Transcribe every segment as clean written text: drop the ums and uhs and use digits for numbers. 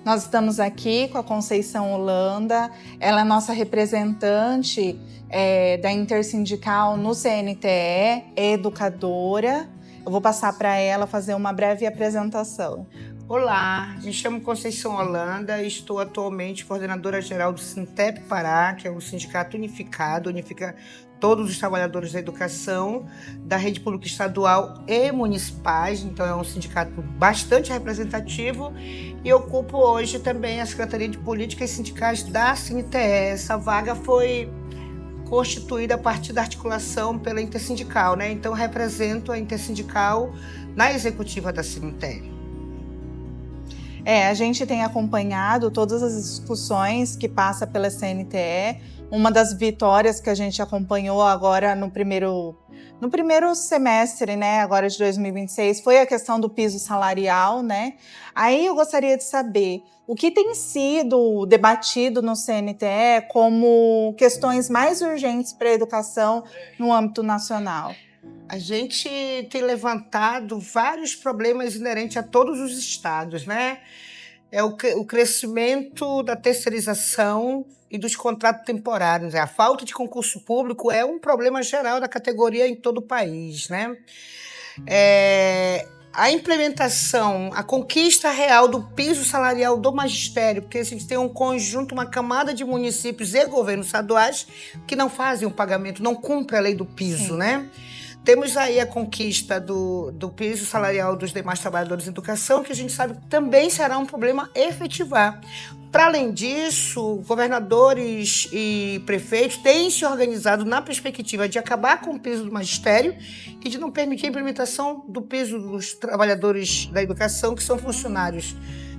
Nós estamos aqui com a Conceição Holanda, ela é nossa representante da Intersindical no CNTE, é educadora. Eu vou passar para ela fazer uma breve apresentação. Olá, me chamo Conceição Holanda e estou atualmente coordenadora geral do Sintep Pará, que é um sindicato unificado, unifica todos os trabalhadores da educação, da rede pública estadual e municipais, então é um sindicato bastante representativo e ocupo hoje também a Secretaria de Políticas Sindicais da CNTE. Essa vaga foi constituída a partir da articulação pela Intersindical, né? Então represento a Intersindical na executiva da CNTE. A gente tem acompanhado todas as discussões que passa pela CNTE. Uma das vitórias que a gente acompanhou agora no primeiro semestre, né, agora de 2026, foi a questão do piso salarial, né? Aí eu gostaria de saber o que tem sido debatido no CNTE como questões mais urgentes para a educação no âmbito nacional. A gente tem levantado vários problemas inerentes a todos os estados, né? É o crescimento da terceirização e dos contratos temporários. A falta de concurso público é um problema geral da categoria em todo o país, né? A implementação, a conquista real do piso salarial do magistério, porque a gente tem um conjunto, uma camada de municípios e governos estaduais que não fazem o pagamento, não cumprem a lei do piso, Sim. né? Temos aí a conquista do piso salarial dos demais trabalhadores de educação, que a gente sabe que também será um problema efetivar. Para além disso, governadores e prefeitos têm se organizado na perspectiva de acabar com o piso do magistério e de não permitir a implementação do piso dos trabalhadores da educação, que são funcionários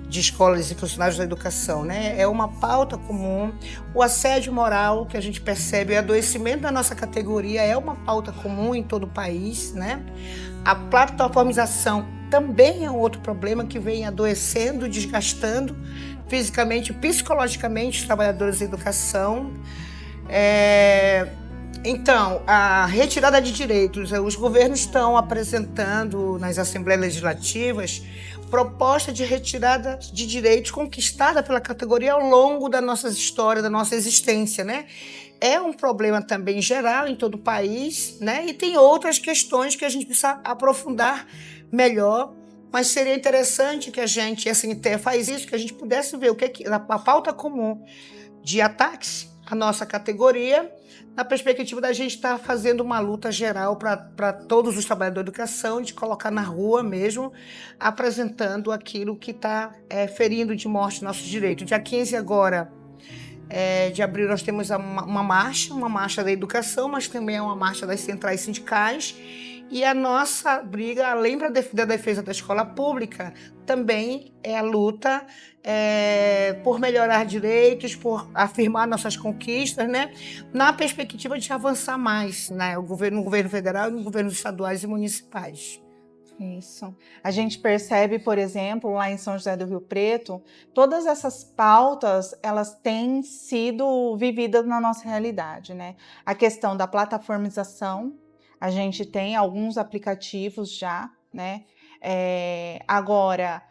de escolas e funcionários da educação, né? É uma pauta comum. O assédio moral que a gente percebe, o adoecimento da nossa categoria é uma pauta comum em todo o país, né? A plataformização também é um outro problema que vem adoecendo, desgastando fisicamente, psicologicamente os trabalhadores da educação. Então, a retirada de direitos, os governos estão apresentando nas assembleias legislativas proposta de retirada de direitos conquistada pela categoria ao longo da nossa história, da nossa existência, né? É um problema também geral em todo o país, né? E tem outras questões que a gente precisa aprofundar melhor, mas seria interessante que a CNTE faz isso, que a gente pudesse ver o que é a pauta comum de ataques à nossa categoria, na perspectiva da gente estar fazendo uma luta geral para todos os trabalhadores da educação, de colocar na rua mesmo, apresentando aquilo que está ferindo de morte nossos direitos. Dia 15 agora de abril nós temos uma marcha da educação, mas também é uma marcha das centrais sindicais. E a nossa briga, além da defesa da escola pública, também é a luta por melhorar direitos, por afirmar nossas conquistas, né? Na perspectiva de avançar mais, né? No governo federal e nos governos estaduais e municipais. Isso. A gente percebe, por exemplo, lá em São José do Rio Preto, todas essas pautas, elas têm sido vividas na nossa realidade, né? A questão da plataformização, a gente tem alguns aplicativos já, né? Agora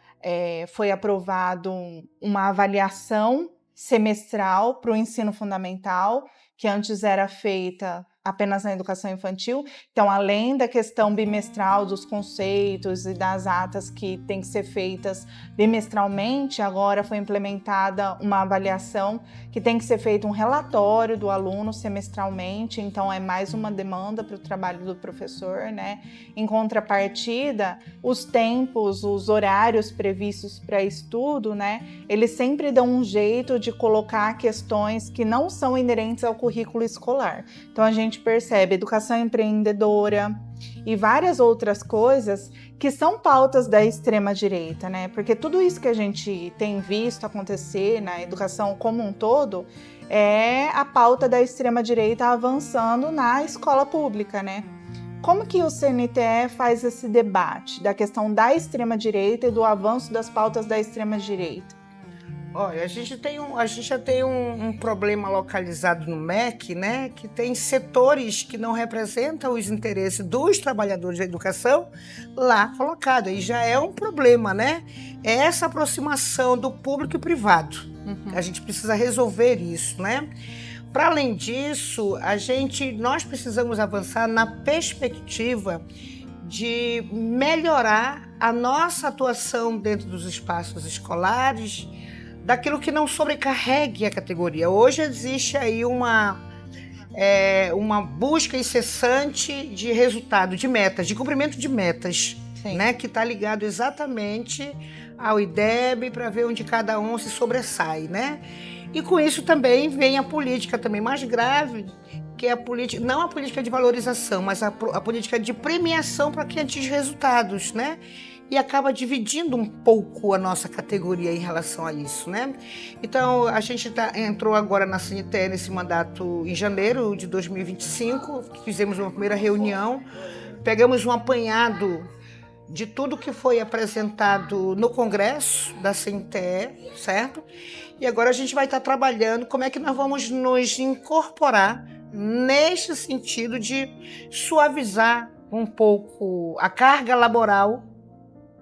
foi aprovado uma avaliação semestral para o ensino fundamental, que antes era feita apenas na educação infantil. Então, além da questão bimestral dos conceitos e das atas que têm que ser feitas bimestralmente, agora foi implementada uma avaliação que tem que ser feito um relatório do aluno semestralmente, então é mais uma demanda para o trabalho do professor, né? Em contrapartida, os tempos, os horários previstos para estudo, né? Eles sempre dão um jeito de colocar questões que não são inerentes ao currículo escolar. Então, a gente percebe educação empreendedora e várias outras coisas que são pautas da extrema-direita, né? Porque tudo isso que a gente tem visto acontecer na educação como um todo é a pauta da extrema-direita avançando na escola pública, né? Como que o CNTE faz esse debate da questão da extrema-direita e do avanço das pautas da extrema-direita? Olha, a gente já tem um problema localizado no MEC, né? Que tem setores que não representam os interesses dos trabalhadores da educação lá colocado. E já é um problema, né? É essa aproximação do público e privado. A gente precisa resolver isso, né? Para além disso, nós precisamos avançar na perspectiva de melhorar a nossa atuação dentro dos espaços escolares, daquilo que não sobrecarregue a categoria. Hoje existe aí uma busca incessante de resultado, de metas, de cumprimento de metas, né, que está ligado exatamente ao IDEB para ver onde cada um se sobressai, né? E com isso também vem a política também mais grave, que é a política, não a política de valorização, mas a política de premiação para quem atinge resultados, né? E acaba dividindo um pouco a nossa categoria em relação a isso, né? Então, a gente entrou agora na CNTE nesse mandato em janeiro de 2025, fizemos uma primeira reunião, pegamos um apanhado de tudo que foi apresentado no Congresso da CNTE, certo? E agora a gente vai estar trabalhando como é que nós vamos nos incorporar neste sentido de suavizar um pouco a carga laboral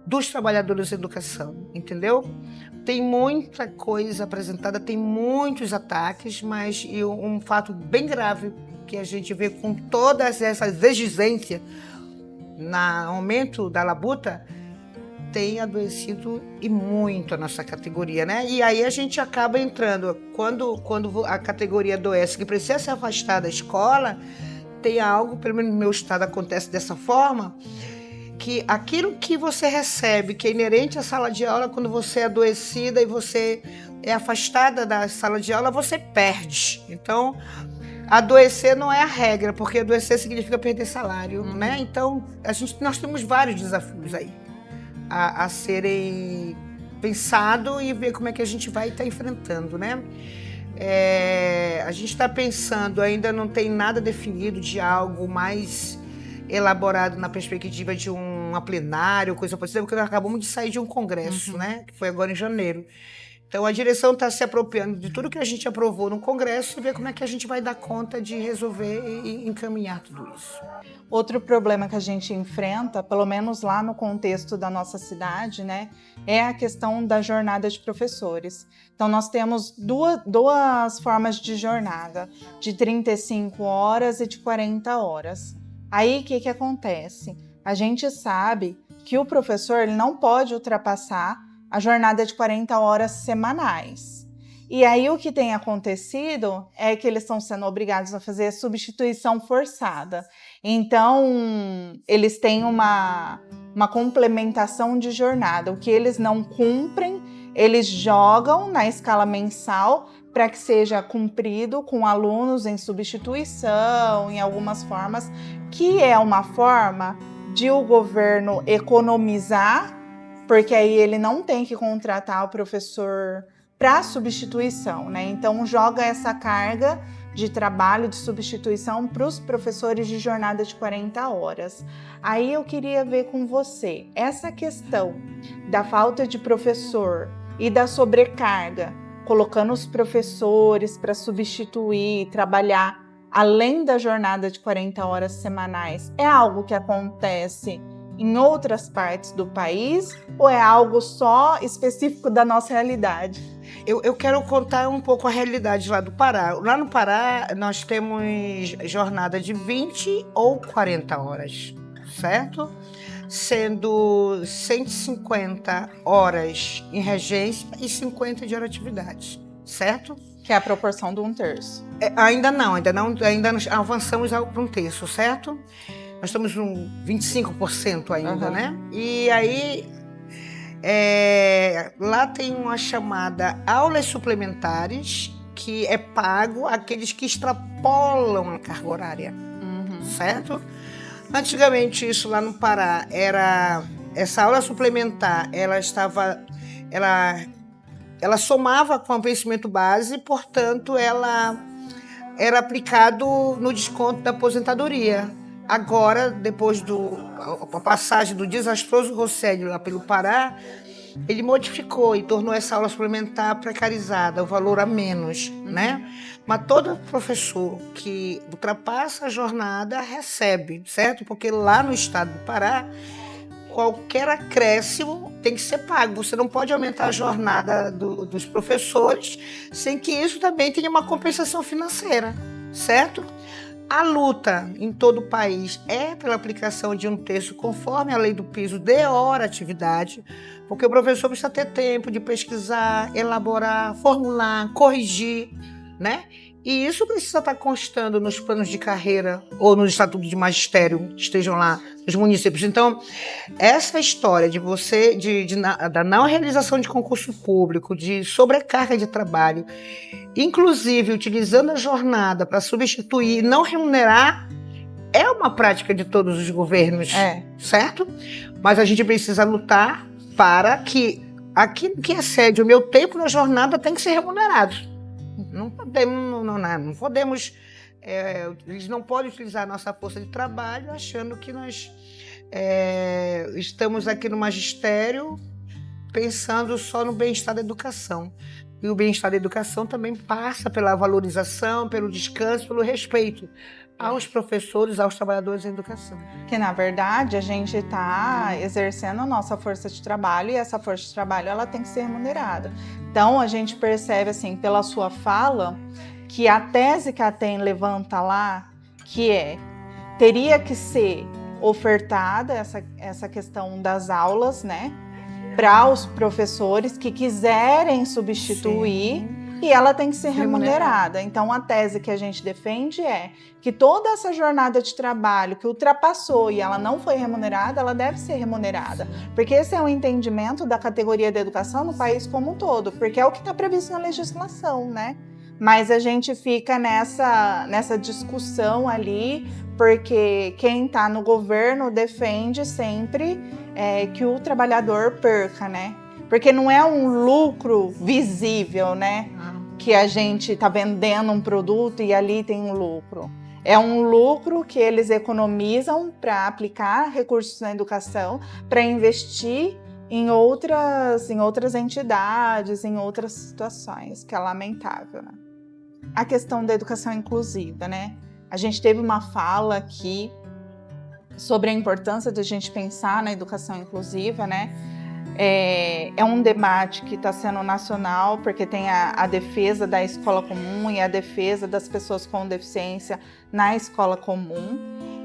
dos trabalhadores da educação, entendeu? Tem muita coisa apresentada, tem muitos ataques, mas um fato bem grave que a gente vê com todas essas exigências no aumento da labuta, tem adoecido e muito a nossa categoria, né? E aí a gente acaba entrando, quando a categoria adoece, que precisa se afastar da escola, tem algo, pelo menos no meu estado acontece dessa forma, que aquilo que você recebe, que é inerente à sala de aula, quando você é adoecida e você é afastada da sala de aula, você perde. Então, adoecer não é a regra, porque adoecer significa perder salário, né? Então, nós temos vários desafios aí a serem pensados e ver como é que a gente vai estar enfrentando, né? A gente está pensando, ainda não tem nada definido de algo mais elaborado na perspectiva de uma plenário, coisa parecida, porque nós acabamos de sair de um congresso, né? Que foi agora em janeiro. Então, a direção está se apropriando de tudo que a gente aprovou no Congresso e ver como é que a gente vai dar conta de resolver e encaminhar tudo isso. Outro problema que a gente enfrenta, pelo menos lá no contexto da nossa cidade, né, é a questão da jornada de professores. Então, nós temos duas formas de jornada, de 35 horas e de 40 horas. Aí, o que acontece? A gente sabe que o professor ele não pode ultrapassar a jornada de 40 horas semanais. E aí o que tem acontecido é que eles estão sendo obrigados a fazer substituição forçada. Então, eles têm uma complementação de jornada. O que eles não cumprem, eles jogam na escala mensal para que seja cumprido com alunos em substituição, em algumas formas, que é uma forma de o governo economizar, porque aí ele não tem que contratar o professor para substituição, né? Então joga essa carga de trabalho de substituição para os professores de jornada de 40 horas. Aí eu queria ver com você essa questão da falta de professor e da sobrecarga, colocando os professores para substituir, trabalhar além da jornada de 40 horas semanais, é algo que acontece em outras partes do país ou é algo só específico da nossa realidade? Eu quero contar um pouco a realidade lá do Pará. Lá no Pará, nós temos jornada de 20 ou 40 horas, certo? Sendo 150 horas em regência e 50 de hora atividade, certo? Que é a proporção de 1/3. Ainda não avançamos para 1/3, certo? Nós estamos no 25% ainda, né? E aí, lá tem uma chamada aulas suplementares, que é pago àqueles que extrapolam a carga horária, certo? Antigamente, isso lá no Pará, essa aula suplementar, ela somava com o vencimento base, portanto, ela era aplicado no desconto da aposentadoria. Agora, depois a passagem do desastroso Rosselli lá pelo Pará, ele modificou e tornou essa aula suplementar precarizada, o valor a menos, né? Mas todo professor que ultrapassa a jornada recebe, certo? Porque lá no estado do Pará, qualquer acréscimo tem que ser pago. Você não pode aumentar a jornada dos professores sem que isso também tenha uma compensação financeira, certo? A luta em todo o país é pela aplicação de um terço conforme a lei do piso de hora atividade, porque o professor precisa ter tempo de pesquisar, elaborar, formular, corrigir, né? E isso precisa estar constando nos planos de carreira ou no estatuto de magistério que estejam lá nos municípios. Então, essa história de você, da não realização de concurso público, de sobrecarga de trabalho, inclusive utilizando a jornada para substituir e não remunerar, é uma prática de todos os governos, certo? Mas a gente precisa lutar para que aquilo que excede o meu tempo na jornada tem que ser remunerado. Não podemos, eles não podem utilizar a nossa força de trabalho achando que nós estamos aqui no magistério pensando só no bem-estar da educação. E o bem-estar da educação também passa pela valorização, pelo descanso, pelo respeito aos professores, aos trabalhadores da educação. Que, na verdade, a gente está exercendo a nossa força de trabalho e essa força de trabalho ela tem que ser remunerada. Então, a gente percebe, assim, pela sua fala, que a tese que a TEM levanta lá, que teria que ser ofertada essa questão das aulas, né, para os professores que quiserem substituir. Sim. E ela tem que ser remunerada. Então, a tese que a gente defende é que toda essa jornada de trabalho que ultrapassou e ela não foi remunerada, ela deve ser remunerada. Porque esse é um entendimento da categoria da educação no país como um todo, porque é o que está previsto na legislação, né? Mas a gente fica nessa discussão ali, porque quem está no governo defende sempre que o trabalhador perca, né? Porque não é um lucro visível, né? Que a gente está vendendo um produto e ali tem um lucro. É um lucro que eles economizam para aplicar recursos na educação, para investir em outras entidades, em outras situações, que é lamentável, né? A questão da educação inclusiva, né? A gente teve uma fala aqui sobre a importância de a gente pensar na educação inclusiva, né? É um debate que está sendo nacional, porque tem a defesa da escola comum e a defesa das pessoas com deficiência na escola comum,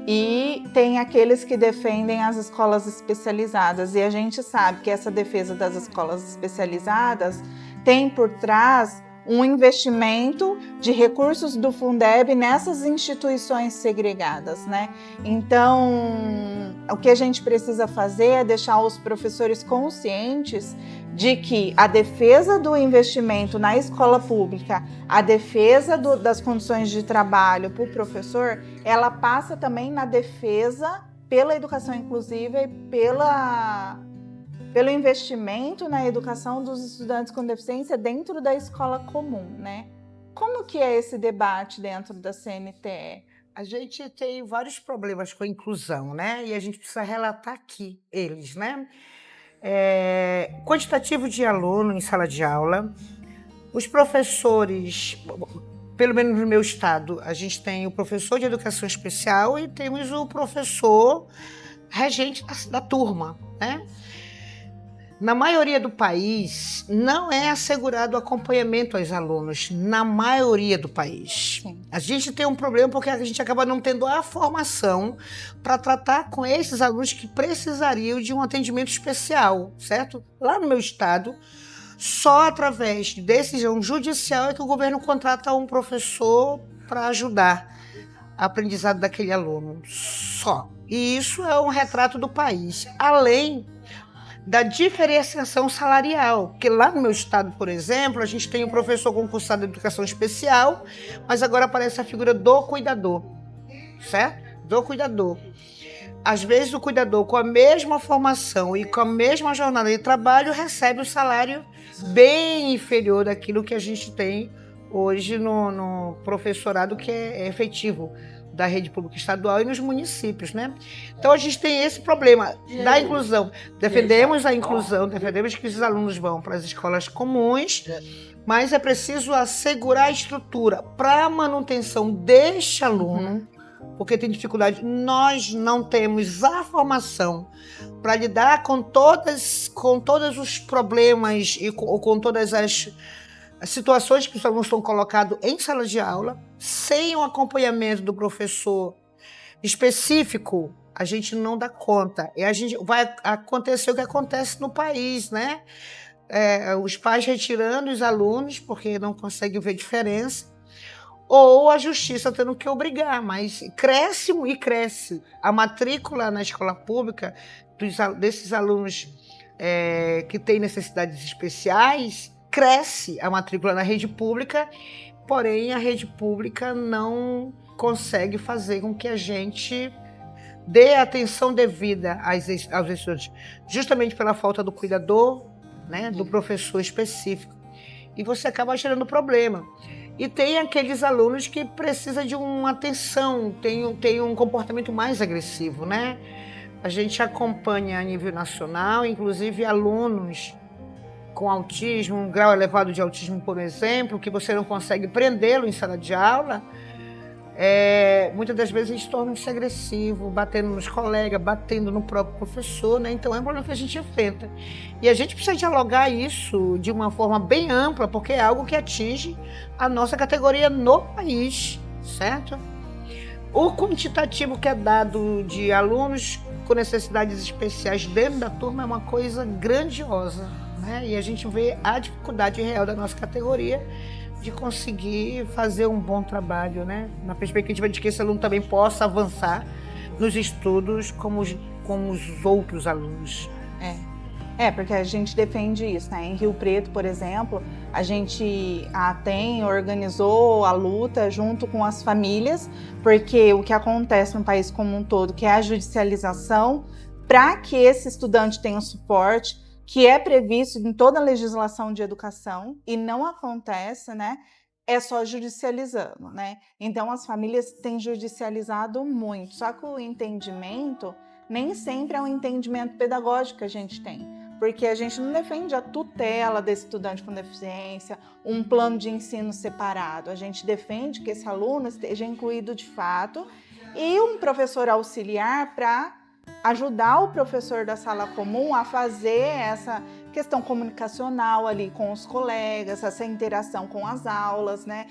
e tem aqueles que defendem as escolas especializadas. E a gente sabe que essa defesa das escolas especializadas tem por trás um investimento de recursos do Fundeb nessas instituições segregadas, né? Então, o que a gente precisa fazer é deixar os professores conscientes de que a defesa do investimento na escola pública, a defesa das condições de trabalho para o professor, ela passa também na defesa pela educação inclusiva e pelo investimento na educação dos estudantes com deficiência dentro da escola comum, né? Como que é esse debate dentro da CNTE? A gente tem vários problemas com a inclusão, né? E a gente precisa relatar aqui eles, né? Quantitativo de aluno em sala de aula. Os professores, pelo menos no meu estado, a gente tem o professor de educação especial e temos o professor regente da turma, né? Na maioria do país, não é assegurado o acompanhamento aos alunos, na maioria do país. Sim. A gente tem um problema porque a gente acaba não tendo a formação para tratar com esses alunos que precisariam de um atendimento especial, certo? Lá no meu estado, só através de decisão judicial é que o governo contrata um professor para ajudar o aprendizado daquele aluno, só. E isso é um retrato do país, além da diferenciação salarial, porque lá no meu estado, por exemplo, a gente tem um professor concursado de educação especial, mas agora aparece a figura do cuidador, certo? Do cuidador. Às vezes o cuidador, com a mesma formação e com a mesma jornada de trabalho, recebe um salário bem inferior daquilo que a gente tem hoje no professorado que é efetivo da rede pública estadual e nos municípios, né? Então a gente tem esse problema da inclusão. Defendemos a inclusão, defendemos que os alunos vão para as escolas comuns, mas é preciso assegurar a estrutura para a manutenção deste aluno, porque tem dificuldade. Nós não temos a formação para lidar com todos os problemas ou com todas as situações que os alunos estão colocados em sala de aula, sem o acompanhamento do professor específico, a gente não dá conta. E a gente vai acontecer o que acontece no país, né? Os pais retirando os alunos porque não conseguem ver diferença, ou a justiça tendo que obrigar, mas cresce e cresce. A matrícula na escola pública desses alunos que têm necessidades especiais, cresce a matrícula na rede pública, porém a rede pública não consegue fazer com que a gente dê a atenção devida aos estudantes, justamente pela falta do cuidador, né, do professor específico. E você acaba gerando problema. E tem aqueles alunos que precisam de uma atenção, tem um comportamento mais agressivo, né? A gente acompanha a nível nacional, inclusive alunos com autismo, um grau elevado de autismo, por exemplo, que você não consegue prendê-lo em sala de aula, muitas das vezes eles tornam-se agressivos, batendo nos colegas, batendo no próprio professor, né? Então é um problema que a gente enfrenta. E a gente precisa dialogar isso de uma forma bem ampla, porque é algo que atinge a nossa categoria no país, certo? O quantitativo que é dado de alunos com necessidades especiais dentro da turma é uma coisa grandiosa, né? E a gente vê a dificuldade real da nossa categoria de conseguir fazer um bom trabalho, né? Na perspectiva de que esse aluno também possa avançar nos estudos como os outros alunos. Porque a gente defende isso, né? Em Rio Preto, por exemplo, a gente organizou a luta junto com as famílias, porque o que acontece no país como um todo, que é a judicialização, para que esse estudante tenha um suporte, que é previsto em toda a legislação de educação e não acontece, né? É só judicializando, né? Então as famílias têm judicializado muito, só que o entendimento nem sempre é um entendimento pedagógico que a gente tem, porque a gente não defende a tutela desse estudante com deficiência, um plano de ensino separado, a gente defende que esse aluno esteja incluído de fato e um professor auxiliar para ajudar o professor da sala comum a fazer essa questão comunicacional ali com os colegas, essa interação com as aulas, né?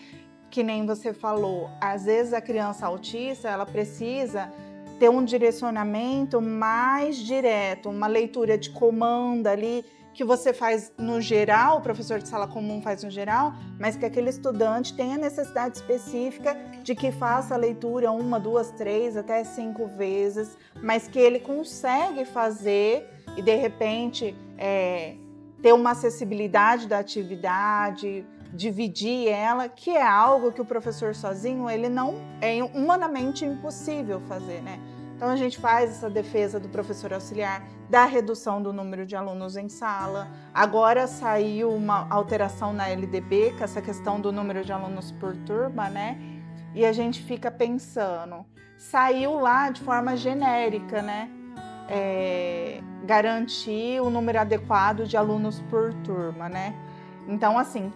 Que nem você falou, às vezes a criança autista, ela precisa ter um direcionamento mais direto, uma leitura de comando ali, que você faz no geral, o professor de sala comum faz no geral, mas que aquele estudante tenha necessidade específica de que faça a leitura 1, 2, 3, até 5 vezes, mas que ele consegue fazer e, de repente, ter uma acessibilidade da atividade, dividir ela, que é algo que o professor sozinho, ele não é humanamente impossível fazer, né? Então a gente faz essa defesa do professor auxiliar, da redução do número de alunos em sala. Agora saiu uma alteração na LDB, com essa questão do número de alunos por turma, né? E a gente fica pensando, saiu lá de forma genérica, né? Garantir o número adequado de alunos por turma, né? Então, assim,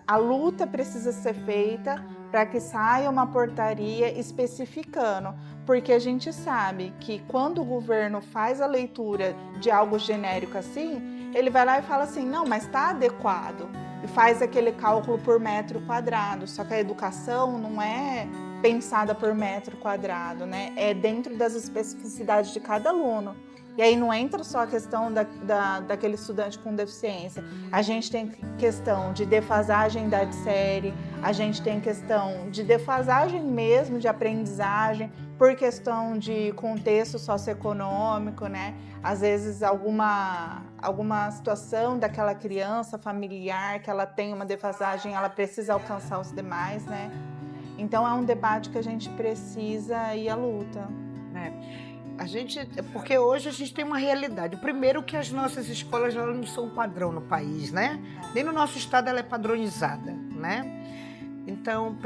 a luta precisa ser feita para que saia uma portaria especificando, porque a gente sabe que quando o governo faz a leitura de algo genérico assim, ele vai lá e fala assim, não, mas está adequado, e faz aquele cálculo por metro quadrado, só que a educação não é pensada por metro quadrado, né? É dentro das especificidades de cada aluno. E aí não entra só a questão daquele estudante com deficiência. A gente tem questão de defasagem da série, a gente tem questão de defasagem mesmo de aprendizagem, por questão de contexto socioeconômico, né? Às vezes alguma situação daquela criança familiar que ela tem uma defasagem, ela precisa alcançar os demais, né? Então é um debate que a gente precisa ir à luta. Porque hoje a gente tem uma realidade. Primeiro que as nossas escolas não são padrão no país, né? Nem no nosso estado ela é padronizada, né? Então,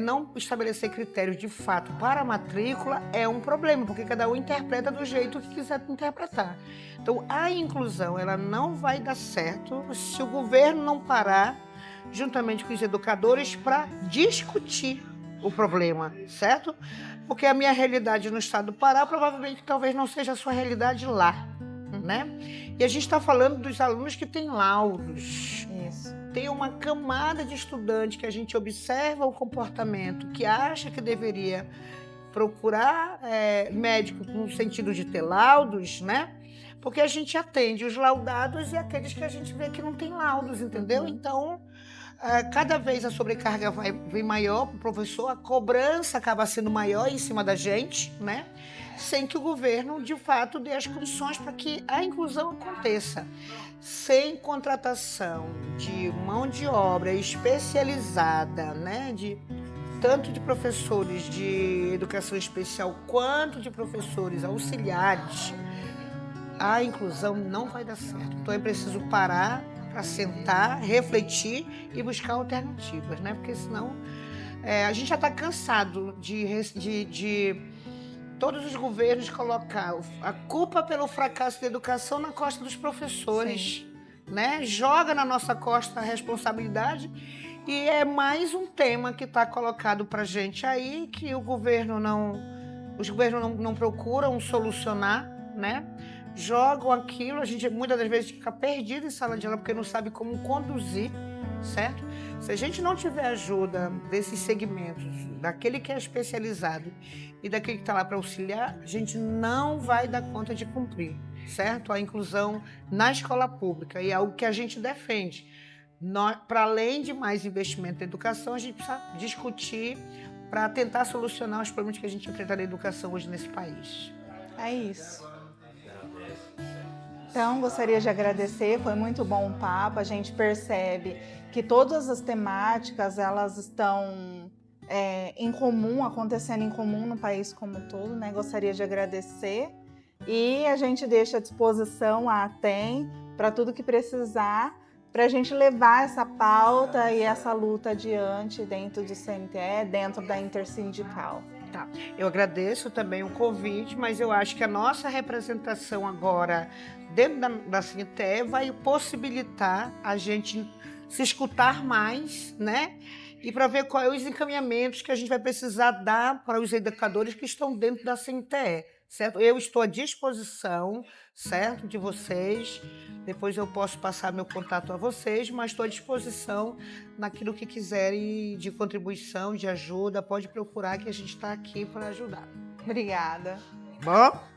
não estabelecer critérios de fato para a matrícula é um problema, porque cada um interpreta do jeito que quiser interpretar. Então, a inclusão ela não vai dar certo se o governo não parar, juntamente com os educadores, para discutir o problema, certo? Porque a minha realidade no estado do Pará provavelmente talvez não seja a sua realidade lá, né? E a gente está falando dos alunos que têm laudos. Isso. Tem uma camada de estudante que a gente observa o comportamento, que acha que deveria procurar médico no sentido de ter laudos, né? Porque a gente atende os laudados e aqueles que a gente vê que não tem laudos, entendeu? Então, cada vez a sobrecarga vem maior para o professor, a cobrança acaba sendo maior em cima da gente, né? Sem que o governo, de fato, dê as condições para que a inclusão aconteça. Sem contratação de mão de obra especializada, né? Tanto de professores de educação especial quanto de professores auxiliares, a inclusão não vai dar certo. Então é preciso parar para sentar, refletir e buscar alternativas, né? Porque senão a gente já está cansado de todos os governos colocar a culpa pelo fracasso da educação na costa dos professores, né? Joga na nossa costa a responsabilidade e é mais um tema que está colocado para a gente aí que os governos não procuram solucionar, né? Jogam aquilo, a gente muitas das vezes fica perdido em sala de aula porque não sabe como conduzir, certo? Se a gente não tiver ajuda desses segmentos, daquele que é especializado e daquele que está lá para auxiliar, a gente não vai dar conta de cumprir, certo? A inclusão na escola pública, e é algo que a gente defende. Para além de mais investimento na educação, a gente precisa discutir para tentar solucionar os problemas que a gente enfrenta na educação hoje nesse país. É isso. Então, gostaria de agradecer, foi muito bom o papo, a gente percebe que todas as temáticas, elas estão em comum, acontecendo em comum no país como um todo, né? Gostaria de agradecer e a gente deixa à disposição a ATEM para tudo que precisar, para a gente levar essa pauta e essa luta adiante dentro do CNTE, dentro da Intersindical. Tá. Eu agradeço também o convite, mas eu acho que a nossa representação agora dentro da CNTE vai possibilitar a gente se escutar mais, né? E para ver quais os encaminhamentos que a gente vai precisar dar para os educadores que estão dentro da CNTE, certo? Eu estou à disposição, certo, de vocês. Depois eu posso passar meu contato a vocês, mas estou à disposição naquilo que quiserem de contribuição, de ajuda. Pode procurar que a gente está aqui para ajudar. Obrigada. Bom?